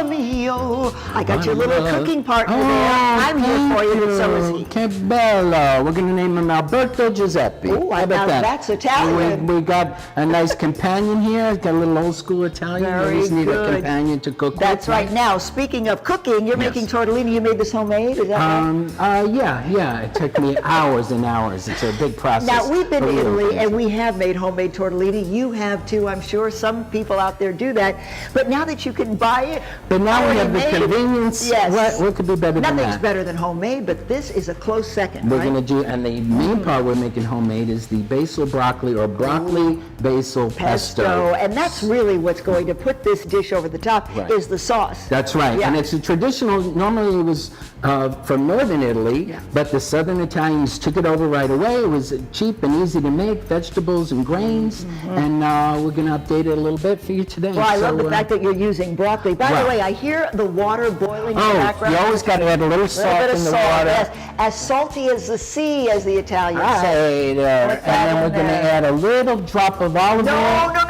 Mamma mio. I got your little cooking partner there. I'm here for you, and so is he. Che bello. We're going to name him Alberto Giuseppe. Oh, how about that? That's Italian. We got a nice companion here. Got a little old school Italian. Very Always need good. a companion to cook That's with. right. Now, speaking of cooking, you're making tortellini. You made this homemade, is that right? Yeah. It took me hours and hours. It's a big process. Now, we've been to But Italy, and we have made homemade tortellini. You have too, I'm sure. Some people out there do that. But now that you can buy it, But now we have the made, convenience. Yes. What could be better than that? Nothing's better than homemade, but this is a close second, We're right? going to do, and the main part we're making homemade is the basil broccoli or broccoli basil pesto. And that's really what's going to put this dish over the top is the sauce. That's right. Yeah. And it's a traditional, normally it was from northern Italy, but the southern Italians took it over right away. It was cheap and easy to make, vegetables and grains, and we're going to update it a little bit for you today. Well, I love the fact that you're using broccoli. By the way, I hear the water boiling in the background. You always got to add a little salt in the water. Yes. As salty as the sea, as the Italians say. And then we're going to add a little drop of olive oil. No.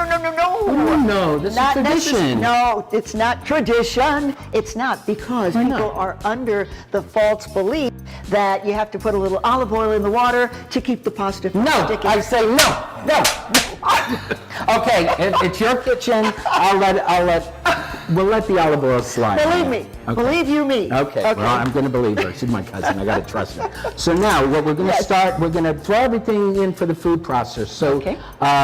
No, this is tradition. No, it's not tradition. It's not, because people are under the false belief that you have to put a little olive oil in the water to keep the pasta from sticking. I say no. Okay, it's your kitchen. We'll let the olive oil slide. Believe me. Okay. Believe you me. Okay. Well, I'm going to believe her. She's my cousin. I got to trust her. So now, what we're going to start, we're going to throw everything in for the food processor. So,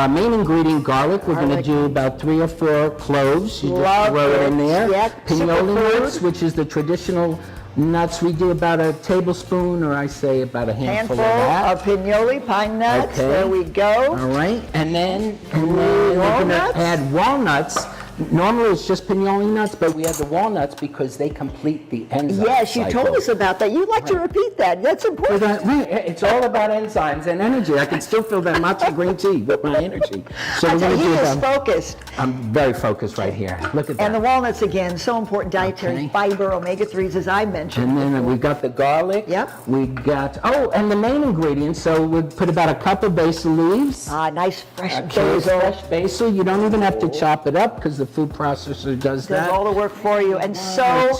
main ingredient, garlic. We're going to do about 3 or 4 cloves. You just throw it in there. Pinoli nuts, which is the traditional nuts. We do about a tablespoon, or I say about a handful of that. Of pinoli, pine nuts. Okay. There we go. All right. And then we're going to add walnuts. Normally it's just pinoli nuts, but we add the walnuts because they complete the enzyme Yes, you told us about that. You like to repeat that. That's important. It's all about enzymes and energy. I can still feel that matcha green tea with my energy. So we're going to do is focused. I'm very focused right here. Look at that. And the walnuts, again, so important, dietary fiber, omega-3s, as I mentioned. And then we got the garlic. Yep. We got, and the main ingredient, so we put about a cup of basil leaves. Nice fresh basil. Fresh basil. You don't even have to chop it up because the food processor does that. Does all the work for you, and so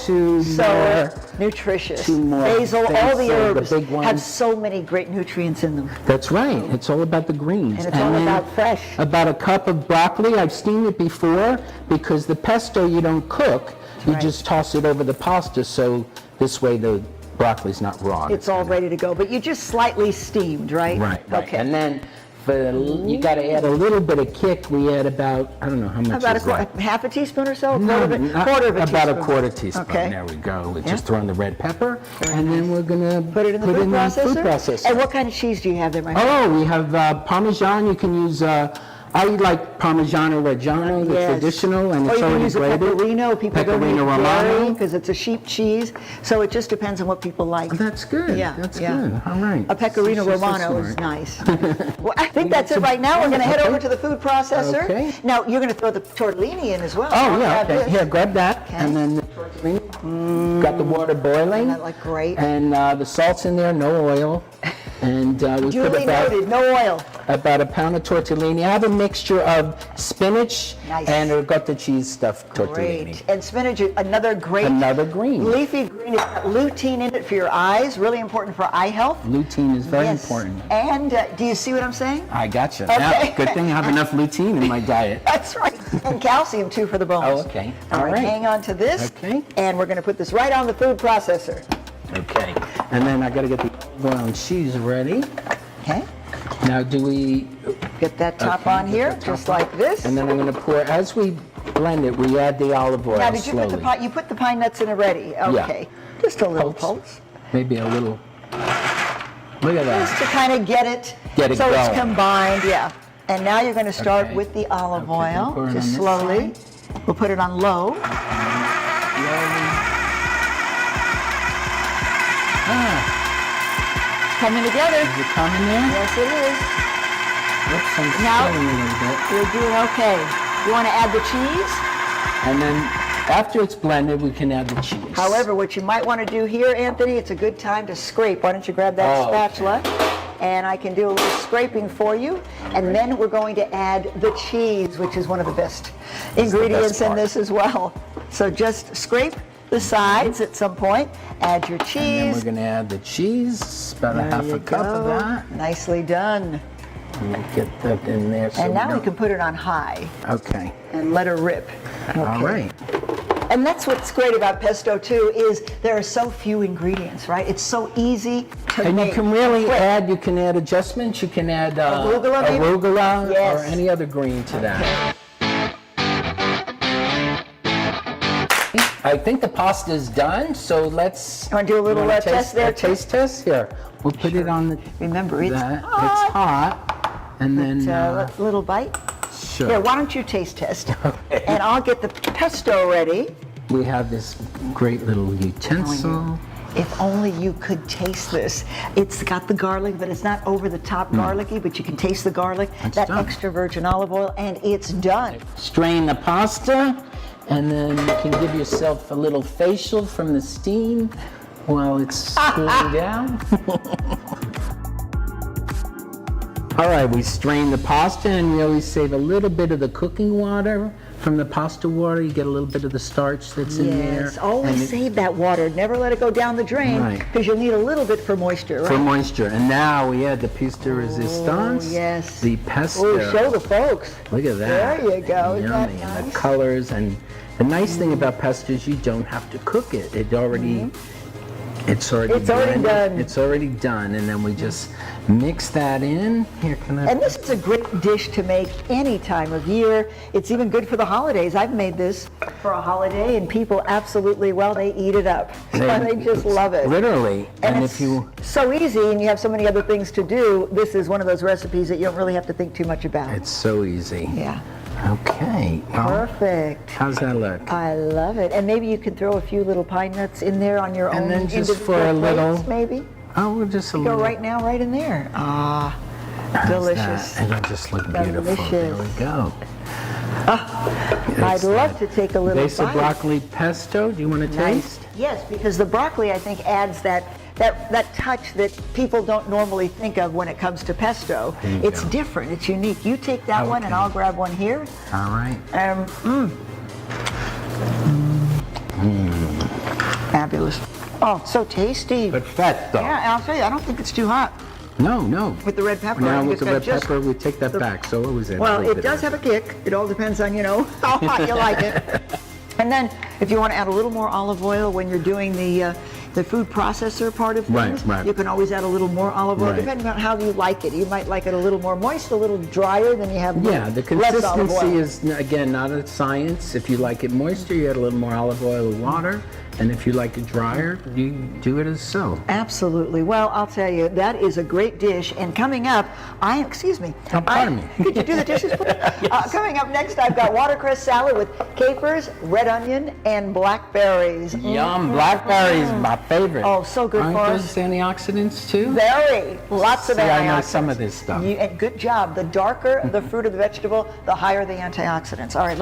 nutritious. Basil, all the herbs have so many great nutrients in them. That's right. It's all about the greens. And it's all about fresh. About a cup of broccoli. I've steamed it before because the pesto you don't cook. You just toss it over the pasta, so this way the broccoli's not raw. It's all ready to go, but you just slightly steamed, right? Right. Okay. And then you got to add a little bit of kick. We add about, I don't know how much is that? Half a teaspoon or so? Quarter of a teaspoon. About a quarter teaspoon. Okay. There we go. We just throw in the red pepper, and then we're going to put it in the food processor. And what kind of cheese do you have there, my friend? We have Parmesan. You can use, I like Parmigiano Reggiano, the traditional, and it's already grated. Or you can use a Pecorino. People go with Romano because it's a sheep cheese. So it just depends on what people like. That's good. Yeah, that's good. All right. A Pecorino Romano is nice. Well, I think that's it right now. We're going to head over to the food processor. Okay. Now, you're going to throw the tortellini in as well. Oh, yeah. Okay. Here, grab that. And then the tortellini. Got the water boiling. That looked great. And the salt's in there, no oil. And we Duly noted, no oil. About a pound of tortellini. I have a mixture of spinach and ricotta cheese stuffed tortellini. Great. And spinach, another green. Leafy green. It's got lutein in it for your eyes. Really important for eye health. Lutein is very important. And do you see what I'm saying? I gotcha. Okay. Now, good thing I have enough lutein in my diet. That's right. And calcium too for the bones. Oh, okay. All right. Hang on to this. Okay. And we're going to put this right on the food processor. Okay. And then I got to get the oil and cheese ready. Okay. Now, do we get that top on here, just like this? And then I'm going to pour, as we blend it, we add the olive oil. Now, did you put you put the pine nuts in already? Okay. Yeah. Just a little pulse. Maybe a little. Look at that. Just to kind of get it so it's combined, yeah. And now you're going to start with the olive oil, just slowly. We'll put it on low. Coming together. Is it coming there? Yes, it is. Oops, I'm now, spilling a little bit. You're doing okay. You want to add the cheese? And then after it's blended, we can add the cheese. However, what you might want to do here, Anthony, it's a good time to scrape. Why don't you grab that spatula? And I can do a little scraping for you. And then we're going to add the cheese, which is one of the best ingredients in this as well. So just scrape the sides at some point, add your And then cheese. we're gonna add the cheese, about a There half you a cup of go. that. Nicely done. And get that in there. So And now we don't- can put it on high Okay. and let her rip. All Okay. right. And that's what's great about pesto too, is there are so few ingredients, right? It's so easy to And make. you can really quick. add, you can add adjustments. You can add Arugula, maybe? arugula Yes. or any other green to that. I think the pasta is done, so let's. Want to do a little you wanna test there, a taste test here. We'll put it on the. Remember, it's that. hot. It's hot, and then Little bite. sure. Here, why don't you taste test? And I'll get the pesto ready. We have this great little utensil. If only you could taste this. It's got the garlic, but it's not over the top garlicky, but you can taste the garlic, It's that done. extra virgin olive oil, and it's done. Strain the pasta, and then you can give yourself a little facial from the steam while it's cooling down. All right, we strain the pasta, and we always save a little bit of the cooking water from the pasta water. You get a little bit of the starch that's in there. Yes, always and it- save that water. Never let it go down the drain, Right. because you'll need a little bit for moisture, right? for moisture. And now we add the piece de resistance. yes. The pesto. Oh, show the folks. Look at that. There you go. Isn't that Yummy. And the nice? colors. And the nice thing about pesto is you don't have to cook it. It's already It's already blended. done. It's already done. And then we just mix that in. Here, can I? And this is a great dish to make any time of year. It's even good for the holidays. I've made this for a holiday, and people absolutely, well, they eat it up. They just love it. Literally. And it's if you, so easy, and you have so many other things to do, this is one of those recipes that you don't really have to think too much about. it's so easy. Yeah. Okay. Well, Perfect. how's that look? I love it. And maybe you can throw a few little pine nuts in there on your own And then just individual for a little- plates, maybe. Oh, we're just a Go little. right now, right in there. Ah, How's delicious. that? It'll just look beautiful. There Delicious. we go. I'd love to take a little Base of bite. broccoli pesto. Do you want to taste? Yes, because the broccoli, I think, adds that touch that people don't normally think of when it comes to pesto. There you It's go. different. It's unique. You take that one, and Okay. I'll grab one here. All right. Fabulous. Oh, so tasty. Perfecto. Yeah, and I'll tell you, I don't think it's too hot No. with the red pepper. I Now think with it's the got red just pepper, we take that back. So what was it? Well, it does have a kick. It all depends on, how hot you like it. And then if you want to add a little more olive oil when you're doing the food processor part of things, Right. you can always add a little more olive oil, Right. depending on how you like it. You might like it a little more moist, a little drier than you have Yeah, the less olive consistency oil. is, again, not a science. If you like it moister, you add a little more olive oil or water. And if you like it drier, you do it as so. Absolutely. Well, I'll tell you, that is a great dish. And coming up, excuse me. Oh, pardon me. Could you do the dishes, please? Coming up next, I've got watercress salad with capers, red onion, and blackberries. Yum, blackberries, my favorite. Oh, so good Aren't for those us. antioxidants too? Very. Lots of See, antioxidants. I know some of this stuff. And good job. The darker the fruit of the vegetable, the higher the antioxidants. All right, let's